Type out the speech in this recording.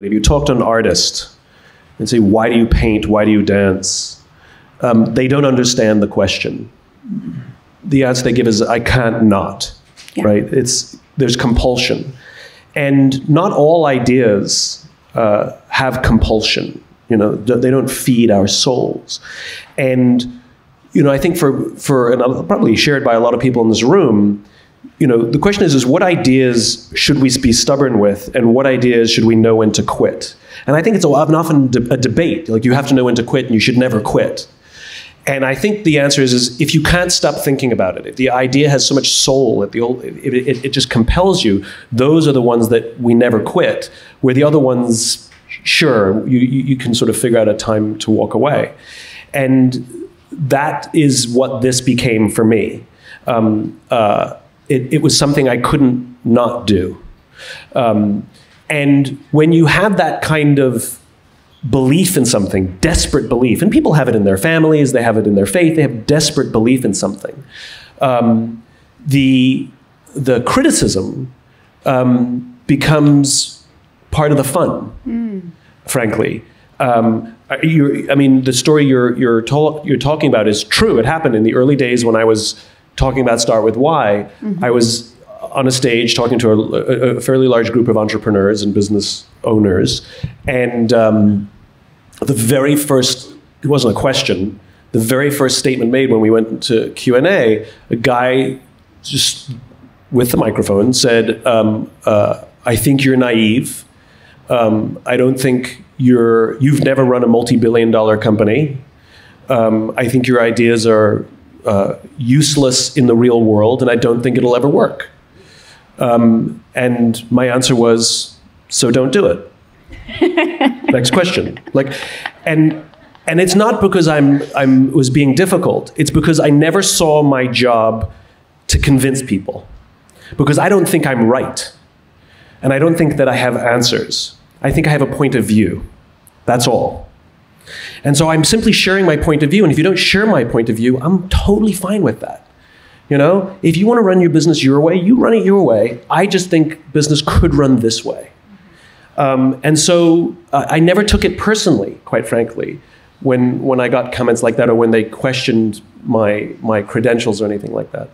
If you talk to an artist and say, why do you paint? Why do you dance? They don't understand the question. The answer they give is, I can't not, right? There's compulsion. And not all ideas have compulsion. You know, they don't feed our souls. And, you know, I think for and probably shared by a lot of people in this room, you know, the question is what ideas should we be stubborn with, and what ideas should we know when to quit? And I think it's often a debate. Like, you have to know when to quit, and you should never quit. And I think the answer is if you can't stop thinking about it, if the idea has so much soul, it just compels you, those are the ones that we never quit, where the other ones, sure, you can sort of figure out a time to walk away. And that is what this became for me. It was something I couldn't not do. And when you have that kind of belief in something, desperate belief, and people have it in their families, they have it in their faith, they have desperate belief in something, the criticism becomes part of the fun, frankly. I mean, the story you're talking about is true. It happened in the early days when I was talking about Start With Why. I was on a stage talking to a fairly large group of entrepreneurs and business owners. And the very first, it wasn't a question, the very first statement made when we went to Q&A, a guy just with the microphone said, I think you're naive. I don't think you've never run a multi-billion-dollar company. I think your ideas are useless in the real world, and I don't think it'll ever work. And my answer was, so don't do it. Next question. And it's not because I was being difficult. It's because I never saw my job to convince people. Because I don't think I'm right. And I don't think that I have answers. I think I have a point of view. That's all. And so I'm simply sharing my point of view. And if you don't share my point of view, I'm totally fine with that. You know, if you want to run your business your way, you run it your way. I just think business could run this way. And so I never took it personally, quite frankly, when I got comments like that, or when they questioned my credentials or anything like that.